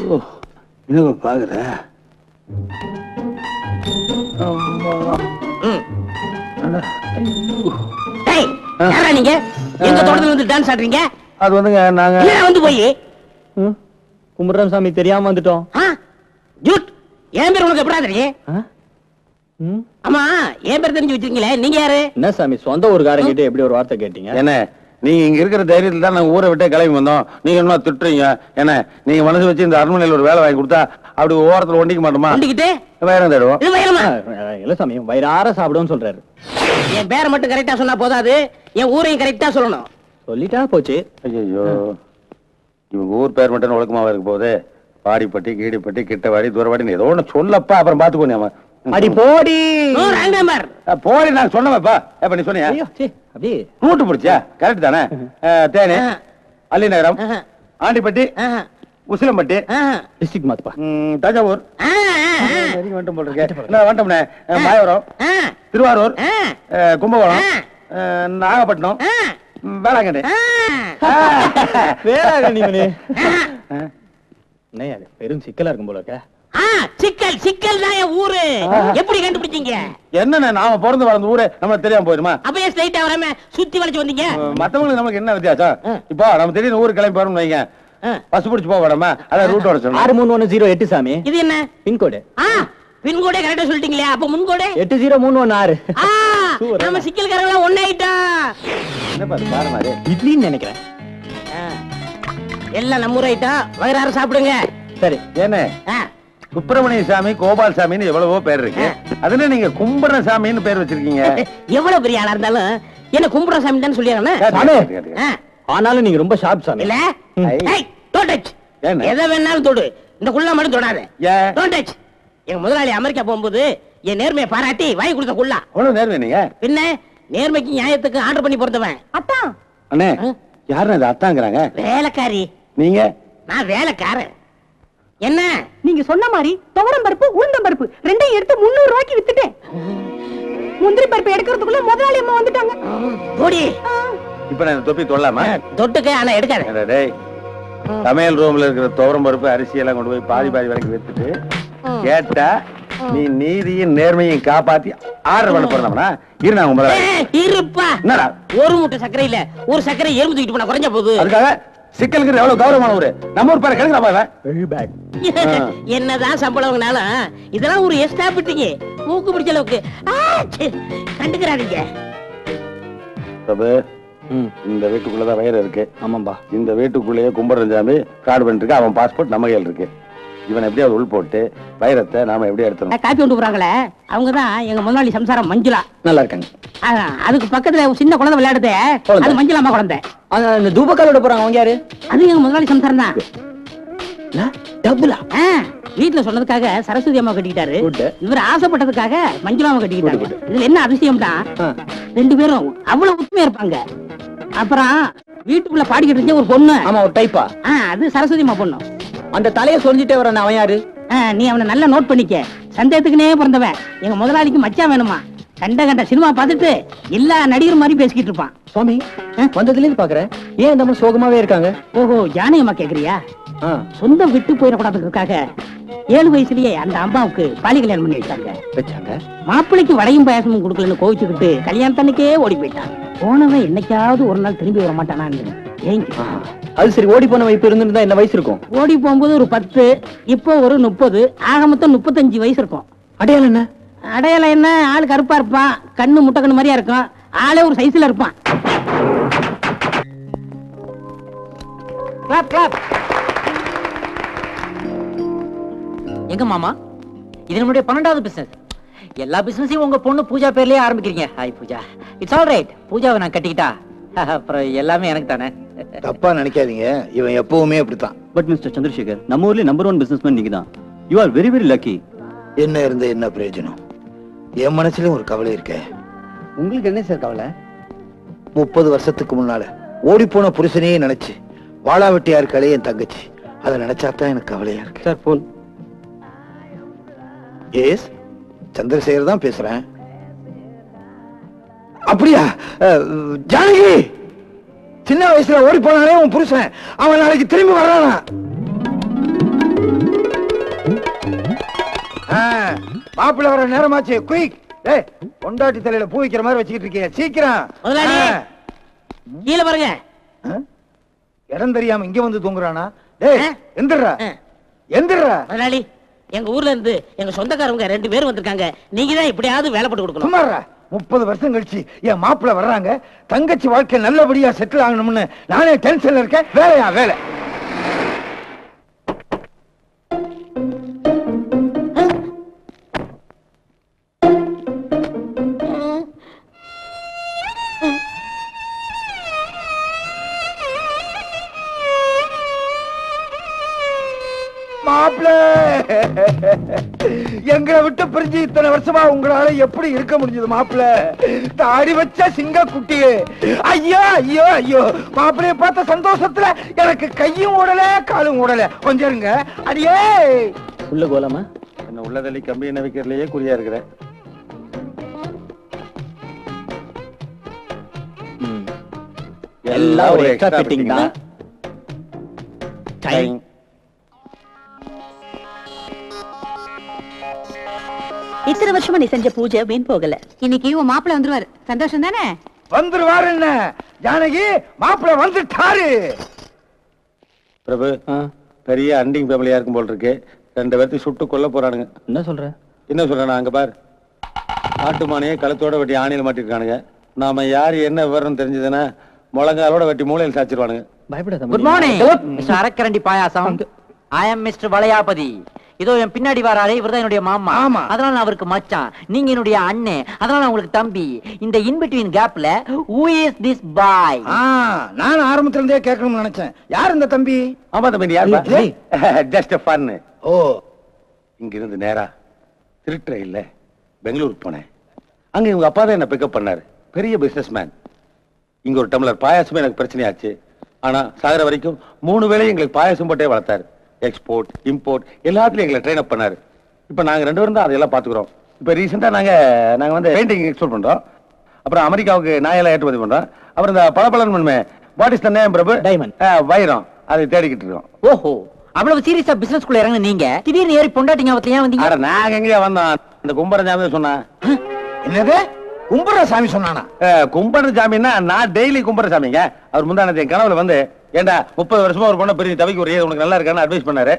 இன்னும் பாக்குற நீங்க எங்க தோட்டத்துல வந்து டான்ஸ் ஆடுறீங்க? அது வந்துங்க நாங்க வந்து போய் கும்பிடுறோம் சாமி, தெரியாம வந்துட்டோம். என் பேர் உனக்கு எப்படா தெரியும்? ஆமா, என் பேர் தெரிஞ்சு வச்சிருக்கீங்களே, நீங்க யாரு? என்ன சாமி, சொந்த ஊருக்காரங்கிட்ட எப்படி ஒரு வார்த்தை கேட்டீங்க? என்ன நீங்க இங்க இருக்கிற தைரியத்துல தான் நாங்க ஊரை விட்டே கிளம்பி வந்தோம். நீங்க என்ன திட்டுறீங்க? என்ன நீங்க மனசு வச்சு இந்த அரண்மனையில் ஒரு வேலை வாங்கி கொடுத்தா அப்படி ஓரத்துல ஒண்டிக்க மாட்டோமா? ஒண்டிக்கிட்டு வயிறம் தேடுவோம். இல்ல சாமி, வயிறார சாப்பிடுவோம் சொல்றாரு. என் பேரை மட்டும் கரெக்டா சொன்னா போதாது, என் ஊரையும் கரெக்டா சொல்லணும். சொல்லிட்டா போச்சு. ஐயோ, இவங்க ஊர் பேர் மட்டும் ஒழுக்கமாவா இருக்க போகுது. பாடிப்பட்டி, கீடிப்பட்டி, கிட்டவாடி, தூரவாடி ஏதோ ஒண்ணு சொல்லப்பா, அப்புறம் பாத்துக்கோ. அடி போடி போடி, நான் சொன்னவப்பா. எப்ப நீ சொன்னியா? அப்படியே ரூட்டு பிடிச்சா கரெக்ட் தானே? தேனி, அல்லிநகரம், ஆண்டிப்பட்டி, உசிலம்பட்டி, டிஸ்ட்ரிக்ட் மாத்துப்பா, தஞ்சாவூர் வந்துட்டோம் போல் இருக்கேன். வந்துட்டோம்னே. மாயவரம், திருவாரூர், கும்பகோணம், நாகப்பட்டினம், வேளாங்கண்ணி. வேளாங்கண்ணி பெரும் சிக்கலா இருக்கும் போல இருக்க. சிக்கல் சிக்கல் தான் என் ஊரு. எப்படி கண்டுபிடிச்சீங்க? என்ன நாம பிறந்து வளர்ந்த ஊரு நம்ம தெரியாம போயிருமா? அப்பயே ஸ்ட்ரைட்டா வராம சுத்தி வளைச்சு வந்தீங்க. மத்தவங்களுக்கு நமக்கு என்ன வித்தியாசம்? இப்போ நம்ம திடீர்னு ஊருக்கு கிளம்பி போறோம்னு வைங்க, பஸ் பிடிச்சு போக வேண்டாமா? அதான் ரூட் ஓட சொன்னா 63108 சாமி. இது என்ன பின்கோடு? பின்கோடே கரெக்டா சொல்லிட்டீங்களே, அப்ப முன்கோடு 80316. நம்ம சிக்கல்காரங்க ஒண்ணாயிட்டா. என்ன பாரு மாதிரி இட்லின்னு நினைக்கிறேன். எல்லாம் நம்ம ஊராயிட்டா. வயிறார சாப்பிடுங்க. சரி. என்ன சுப்பிரமணிய சாமி, கோபால் சாமின்னு எவ்வளவோ பேர் இருக்கு, அதுல நீங்க கும்பிடுற சாமின்னு பேர் வச்சிருக்கீங்க. எவ்வளவு பெரிய ஆளா இருந்தாலும் என்ன கும்பிடுற சாமி தான் சொல்லிடுறானே. ஆனாலும் நீங்க ரொம்ப ஷார்ப் சாமி. இல்ல எதை வேணாலும் தொடு, இந்த குள்ளா மட்டும் தொடாத. Don't touch. எங்க முதலாளி அமெரிக்கா போகும்போது என் நேர்மையை பாராட்டி வாங்கி கொடுத்த குள்ளா. அவ்வளவு நேர்மை நீங்க? பின்ன நேர்மைக்கு நியாயத்துக்கு ஆர்டர் பண்ணி பொறுத்தவன். அத்தா அண்ணே, யாருன்னு அது அத்தாங்கிறாங்க? வேலைக்காரி. நீங்க? நான் வேலைக்காரன். என்ன நீங்க சொன்ன மாதிரி துவரம் பருப்பு, உளுந்தம் பருப்பு ரெண்டையும் எடுத்து 300 ரூபாய்க்கு வித்துட்டேன். முந்திரி பருப்பு எடுக்கிறதுக்குள்ள முதலாளி அம்மா வந்துட்டாங்க. போடி. இப்ப நான் தொப்பி தொல்லாமா? தொட்டுக்க, ஆனா எடுக்காத. டேய், சமையல் ரூம்ல இருக்கிற துவரம் பருப்பு, அரிசி எல்லாம் கொண்டு போய் பாதி பாதி வரைக்கும் வித்துட்டு கேட்டா நீ நீதியும் நேர்மையும் காப்பாத்தி ஆர்டர் பண்ண போறோம்னா இருந்தாங்க முதல்ல இருப்பா. என்னடா ஒரு மூட்டை சர்க்கரை இல்ல, ஒரு சர்க்கரை எறும்பு தூக்கிட்டு போனா குறைஞ்ச போகுது. அதுக்காக சிக்கலுக்கு எவ்வளவு கௌரவமான ஊரு நம்ம ஊர் பேர கெடுக்கிறா. என்னதான் சம்பளம்னாலும் இதெல்லாம் ஒரு எஸ்டாபிட்டிங்க மூக்கு பிடிச்ச அளவுக்கு கண்டுக்கிறாதீங்க. இந்த வீட்டுக்குள்ளதான் வயிறு இருக்கு. ஆமாம்பா. இந்த வீட்டுக்குள்ளேயே கும்பரஞ்சாமி கார்டு பண்ணிட்டு அவன் பாஸ்போர்ட் நம்ம கையில் இருக்கு. இவன் எப்படியாவது உள் போட்டு வைரத்தை நாம எப்படி எடுத்துறோம்? காப்பி கொண்டு போறாங்களே, அவங்கதான் எங்க முதலாளி சம்சாரம் மஞ்சுளா. நல்லா இருக்காங்க. அதுக்கு பக்கத்துல சின்ன குழந்தை விளையாடுதே, அது மஞ்சுளாமா குழந்தை. அந்த தூபக்காலோட போறாங்க, அவங்க யாரு? அது எங்க முதலாளி சம்சாரம் தான். டபுளா? வீட்டுல சொன்னதுக்காக சரஸ்வதி அம்மா கட்டிக்கிட்டாரு, இவர் ஆசைப்பட்டதுக்காக மஞ்சுளாமா கட்டிக்கிட்டாரு. இதுல என்ன அதிசயம் தான், ரெண்டு பேரும் அவ்வளவு உண்மையா இருப்பாங்க. அப்புறம் வீட்டுக்குள்ள பாடிக்கிட்டு இருந்த ஒரு பொண்ணு. ஆமா, ஒரு டைப்பா? அது சரஸ்வதி அம்மா பொண்ணு. அந்த தலையை சொல்லிட்டே வர அவன் யாரு? நீ அவனை நல்லா நோட் பண்ணிக்க. சந்தேகத்துக்குனே பிறந்தவன். எங்க முதலாளிக்கு மச்சான் வேணுமா? கண்ட கண்ட சினிமா பார்த்துட்டு எல்லா நடிகர் மாதிரி பேசிக்கிட்டு இருப்பான். சுவாமி, வந்ததுல இருந்து பாக்குறேன், ஏன் இந்த மாதிரி சோகமாவே இருக்காங்க? ஓஹோ, ஜானகி அம்மா கேக்குறியா? சொந்தம் விட்டு போயிடக்கூடாதுக்காக 7 வயசுலயே அந்த அம்மாவுக்கு பாலி கல்யாணம் பண்ணி வச்சாங்க. மாப்பிள்ளைக்கு வடையும் பாயசமும் கொடுக்கலன்னு கோவிச்சுக்கிட்டு கல்யாணத்தன்னைக்கே ஓடி போயிட்டான். போனவன் என்னைக்காவது ஒரு நாள் திரும்பி வர மாட்டானா? அது சரி, ஓடி போனவன் இப்ப இருந்திருந்தா என்ன வயசு இருக்கும்? ஓடி போகும்போது ஒரு 10, இப்போ ஒரு 30, ஆக மொத்தம் 35 வயசு இருக்கும். அடையாளம் என்ன? அடையாளம் என்ன? ஆளு கருப்பா இருப்பான், கண்ணு முட்டை கண்ணு மாதிரியா இருக்கும், ஆளே ஒரு சைஸ்ல இருப்பான். எங்க மாமா, இது நம்மளுடைய 12வது பிசினஸ். எல்லா பிசினஸையும் உங்க பொண்ணு பூஜா பேர்லயே ஆரம்பிக்கிறீங்க. Hi Pooja. It's all right. பூஜாவை நான் கட்டிக்கிட்டா அப்புறம் எல்லாமே எனக்கு தானே. தப்பா நினைக்காதீங்க, இவன் எப்பவுமே அப்படித்தான். பட் மிஸ்டர் சந்திரசேகர், நம்ம ஊர்ல நம்பர் 1 பிசினஸ்மேன் நீங்க தான். You are very very lucky. என்ன இருந்த என்ன பிரயோஜனம்? என் மனசுலயும் ஒரு கவலை இருக்க. உங்களுக்கு என்ன சார் கவலை? 30 வருஷத்துக்கு முன்னால ஓடி போன புருஷனையே நினைச்சு வாழா வெட்டியா இருக்காளே என் தங்கச்சி, அதை நினைச்சாதான் எனக்கு கவலையா இருக்கு. Sir phone. எஸ், சந்திரசேகர் தான் பேசுறேன். அப்படியா? ஜானகி, சின்ன வயசுல ஓடி போனாலே உன் புருஷன், அவன் நாளைக்கு திரும்பி வர்றானா? மாப்பிள்ள வர நேரமாச்சு, குயிக். ஏய், பொண்டாட்டி தலையில பூ வைக்கிற மாதிரி வச்சுக்கிட்டு இருக்கீங்க, சீக்கிரம். முதலாளி கீழே பாருங்க. இடம் தெரியாம இங்க வந்து தூங்குறானா? டேய், எந்திரா எந்திரா. முதலாளி, எங்க ஊர்ல இருந்து எங்க சொந்தக்காரங்க 2 பேர் வந்திருக்காங்க. நீங்க தான் எப்படியாவது வேலை போட்டு கொடுக்கணும். சும்மாரா, 30 வருஷம் கழிச்சு என் மாப்பிள்ள வர்றாங்க. தங்கச்சி வாழ்க்கை நல்லபடியா செட்டில் ஆகணும்னு நானே டென்ஷன்ல இருக்கேன். வேலையா வேலை. மாப்பிள்ள, எங்களை விட்டு பிரிஞ்சு இத்தனை வருஷமா உங்களால எப்படி இருக்க முடிஞ்சது மாப்பிள்ள? தாடி வச்ச சிங்க குட்டியே, ஐயோ ஐயோ ஐயோ. மாப்பிள்ளைய பார்த்த சந்தோஷத்துல எனக்கு கையும் ஓடல காலும் ஓடல. கொஞ்சம் இருங்க. அடியே உள்ள கோலமா? என்ன உள்ளதள்ளி கம்பி என்ன வைக்கிறதுலயே குறியா இருக்கிறேன். எல்லாம் ஒரு எக்ஸ்ட்ரா ஃபிட்டிங் தான். இத்தனை வருஷமா நீ செஞ்ச பூஜை வீண் போகல. இன்னைக்கு உன் மாப்பிள்ள வந்துருவாரு. சந்தோஷம் தானே? வந்துருவாரு. என்ன ஜானகி, மாப்பிள்ள வந்துட்டாரு. பிரபு, பெரிய அண்டிங் ஃபேமிலியா இருக்கும் போல் இருக்கு. 2 பேர்த்தையும் சுட்டு கொல்ல போறானுங்க. என்ன சொல்ற? என்ன சொல்றானா? அங்க பார், ஆட்டுமானையே கழுத்தோட வெட்டி ஆணியில் மாட்டிருக்கானுங்க. நாம யாரு என்ன விவரம் தெரிஞ்சதுன்னா முழங்காலோட வெட்டி மூளையில் சாச்சிருவானுங்க. பயப்படாத. குட் மார்னிங் மிஸ்டர் அரக்கரண்டி பாயாசம். ஐ அம் மிஸ்டர் வளையாபதி. இதோ என் பின்னாடி வராரே, இவர்தான் என்னுடைய மாமா. ஆமா. அதனால நான் அவருக்கு மச்சான், நீங்க என்னுடைய அண்ணன், அதனால நான் உங்களுக்கு தம்பி. இந்த இன் பிட்வீன் கேப்ல who is this boy? நான் ஆரம்பத்துல இருந்தே கேட்கணும்னு நினைச்சேன். யார் இந்த தம்பி? ஆமா தம்பி, யார்? Just fun. ஓ, இங்க இருந்து நேரா திருட்டுற இல்ல பெங்களூருக்கு போனேன். அங்க இவங்க அப்பா தான் என்ன பிக்கப் பண்ணாரு. பெரிய பிசினஸ் மேன். இங்க ஒரு டம்ளர் பாயாசமே எனக்கு பிரச்சனையாச்சு. ஆனா சாகர வரைக்கும் 3 வேளையும் எங்களுக்கு பாயாசம் போட்டே வளர்த்தாரு. எக்ஸ்போர்ட் இம்போர்ட் எல்லாத்துலயும் எங்களை ட்ரெயின் அப் பண்ணாரு. இப்ப நாங்க 2 பேரும் தான் அதெல்லாம் பாத்துக்கிறோம். இப்ப ரீசெண்டா நாங்க வந்து பெயிண்டிங் எக்ஸ்போர்ட் பண்றோம். அப்புறம் அமெரிக்காவுக்கு நாயெல்லாம் ஏற்றுமதி பண்றோம். அப்புறம் இந்த பளபளன்னு பண்ணுமே, what is the name Prabhu? Diamond. வைரம். அதை தேடிக்கிட்டு இருக்கோம். ஓஹோ, அவ்வளவு சீரியஸா பிசினஸ் குள்ள இறங்க நீங்க திடீர்னு ஏறி பொண்டாட்டிங்க அவத்துல ஏன் வந்தீங்க? அட நாங்க எங்கயா வந்தோம்? அந்த கும்பரஞ்சாமி சொன்னா. என்னது? கும்பரசாமி சொன்னானா? கும்பரசாமின்னா நான் டெய்லி கும்பரசாமிங்க. அவர் முந்தானது என் கனவுல வந்து, ஏண்டா 30 வருஷமா ஒரு பொண்ணை பெரிய தவிக்க ஒரு உனக்கு நல்லா இருக்கான்னு அட்வைஸ் பண்ணாரு.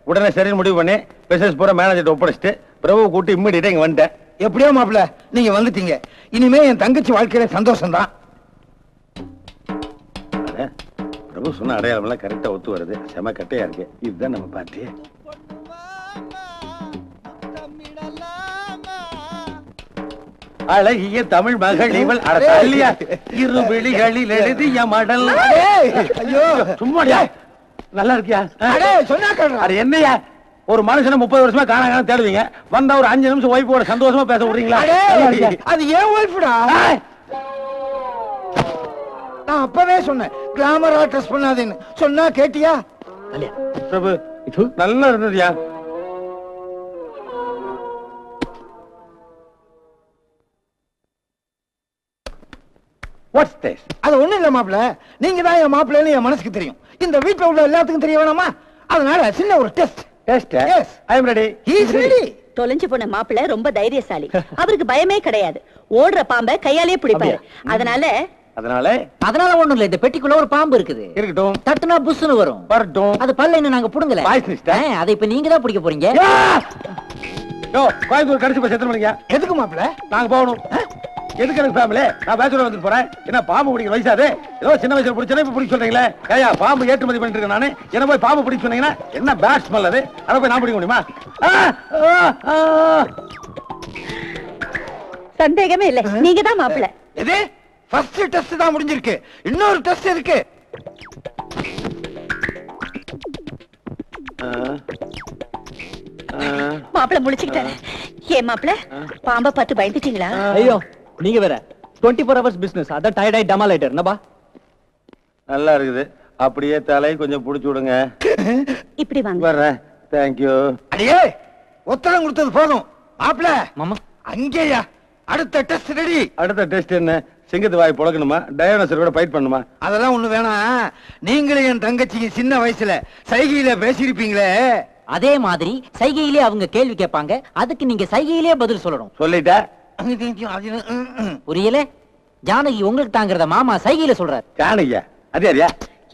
உடனே சரின்னு முடிவு பண்ணி பிசினஸ் பூரா மேனேஜர் ஒப்படைச்சிட்டு பிரபு கூட்டி இம்மிடியா இங்க வந்துட்டேன். எப்படியோ மாப்பிள்ள, நீங்க வந்துட்டீங்க. இனிமே என் தங்கச்சி வாழ்க்கையில சந்தோஷம் தான். பிரபு சொன்ன அடையாளம் எல்லாம் கரெக்டா ஒத்து வருது. செம கட்டையா இருக்கு. இதுதான் நம்ம பார்ட்டி. அழகிய தமிழ் மகள் இவள். இரு விழிகளில் எழுதிய மடல். ஐயோ, சும்மாடியா? நல்லா இருக்கியா? சொன்னா என்னையா ஒரு மனுஷனை 30 வருஷமா காணாம தேடுவீங்க, வந்தா ஒரு 5 நிமிஷம் ஒய்ஃபோட சந்தோஷமா பேச விடுறீங்களா? அது ஏன் ஒய்ஃப்டா? நான் அப்பவே சொன்னேன் கிளாமரா ட்ரெஸ் பண்ணாதேன்னு. சொன்னா கேட்டியா? பிரபு நல்லா இருந்ததுயா. What's this? அது ஒண்ணு இல்ல மாப்பிள்ள, நீங்க தான் என் மாப்பிள்ளைன்னு என் மனசுக்கு தெரியும். இந்த வீட்டுல உள்ள எல்லாத்துக்கும் தெரிய வேணாமா? அதனால சின்ன ஒரு test. Test? Yes. I am ready. He is ready. தொலைஞ்சு போன மாப்பிள்ள ரொம்ப தைரியசாலி. அவருக்கு பயமே கிடையாது. ஓடுற பாம்பை கையாலே பிடிப்பாரு. அதனால ஒண்ணும் இல்ல. இந்த பெட்டிக்குள்ள ஒரு பாம்பு இருக்குது. இருக்கட்டும். தட்டுனா புஷ்னு வரும். வரட்டும். அது பல்ல இன்னும் நாங்க புடுங்கல. அதை இப்ப நீங்க தான் பிடிக்க போறீங்க. யோ, கோயம்புத்தூர் கடிச்சு போய் செத்து பண்ணீங்க. எதுக்கு மாப்பிள்ள? நாங்க போகணும். எதுக்கு எனக்கு ஃபேமிலி? நான் பேச்சுலர் வந்துட்டு போறேன். என்ன பாம்பு பிடிக்கிற வயசாது? ஏதோ சின்ன வயசுல பிடிச்சா இப்ப பிடிக்க சொல்றீங்களே. ஏயா, பாம்பு ஏற்றுமதி பண்ணிட்டு இருக்கேன் நானு. என்ன போய் பாம்பு பிடிக்க சொன்னீங்கன்னா என்ன பேட் ஸ்மெல் அது? அதை போய் நான் பிடிக்க முடியுமா? சந்தேகமே இல்ல, நீங்க தான் மாப்பிள்ள. எது? ஃபர்ஸ்ட் டெஸ்ட் தான் முடிஞ்சிருக்கு. இன்னொரு டெஸ்ட் இருக்கு. மாப்பிள்ள முடிச்சுக்கிட்டாரு. ஏன் மாப்பிள்ள, பாம்பை பார்த்து பயந்துட்டீங்களா? ஐயோ, நீங்க வேற 24 hours பிசினஸ். அத டயர்ட் ஆயி டமாலைட்டர். என்னப்பா நல்லா இருக்குது. அப்படியே தலை கொஞ்சம் புடிச்சு விடுங்க. இப்படி வாங்க. வர்றேன். Thank you. அடியே, உத்தரம் கொடுத்தது போதும். மாப்பிள்ள மாமா, அங்கேயா? அடுத்த டெஸ்ட் ரெடி. அடுத்த டெஸ்ட் என்ன? சிங்கத்து வாய் புழக்கணுமா? டயோனோசர் கூட ஃபைட் பண்ணுமா? அதெல்லாம் ஒண்ணு வேணாம். நீங்களே என் தங்கச்சிக்கு சின்ன வயசுல சைகையில பேசியிருப்பீங்களே, அதே மாதிரி சைகையிலே அவங்க கேள்வி கேட்பாங்க, அதுக்கு நீங்க சைகையிலே பதில் சொல்லணும். சொல்லிட்டா புரியல? ஜானகி உங்களுக்கு தாங்கிறத மாமா சைகையில சொல்றாரு. ஜானகியா? அது யாரியா?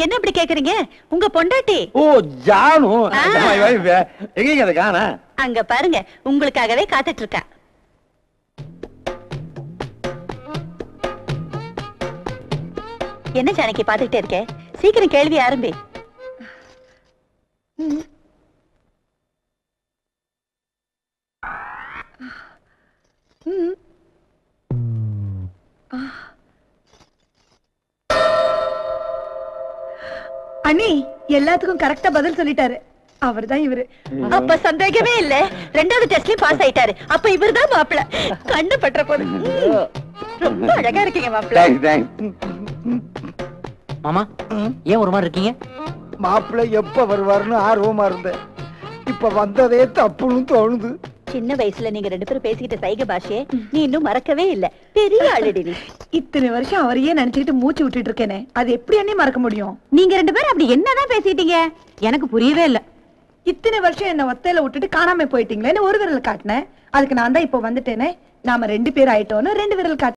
என்ன இப்படி கேக்குறீங்க? உங்க பொண்டாட்டி. ஓ ஜானு. எங்க அதை காண? அங்க பாருங்க, உங்களுக்காகவே காத்துட்டு இருக்கா. என்ன ஜானகி பாத்துக்கிட்டே இருக்க? சீக்கிரம் கேள்வி ஆரம்பி. அண்ணி எல்லாத்துக்கும் கரெக்டா பதில் சொல்லிட்டாரு. அவர்தான் இவரு. அப்ப சந்தேகமே இல்ல, ரெண்டாவது டெஸ்ட்லயும் பாஸ் ஆயிட்டாரு. அப்ப இவர்தான் மாப்பிள்ள. கண்ணு பற்ற போது. ரொம்ப அழகா இருக்கீங்க மாப்பிள்ள. மாமா ஏன் ஒரு மாதிரி இருக்கீங்க? மாப்பிள்ளை எப்ப வருவாருன்னு ஆர்வமா இருந்தேன். இப்ப வந்ததே தப்புன்னு தோணுது. சின்ன வயசுல நீங்க ரெண்டு பேரும் பேசிக்கிட்ட சைகை பாஷையை நீ இன்னும் மறக்கவே இல்ல. பெரிய ஆளுடி நீ. இத்தனை வருஷம் அவரையே நினைச்சுக்கிட்டு மூச்சு விட்டுட்டு இருக்கேனே, அது எப்படி அண்ணி மறக்க முடியும்? நீங்க ரெண்டு பேரும் அப்படி என்னதான் பேசிட்டீங்க? எனக்கு புரியவே இல்ல. இத்தனை வருஷம் என்ன ஒத்தையில விட்டுட்டு காணாம போயிட்டீங்களேன்னு ஒரு விரல் காட்டினேன். அதுக்கு நான் தான் இப்ப வந்துட்டேனே. நாம 2 பேர் ஆயிட்டோன்னு 2 விரல் காட்டினேன்.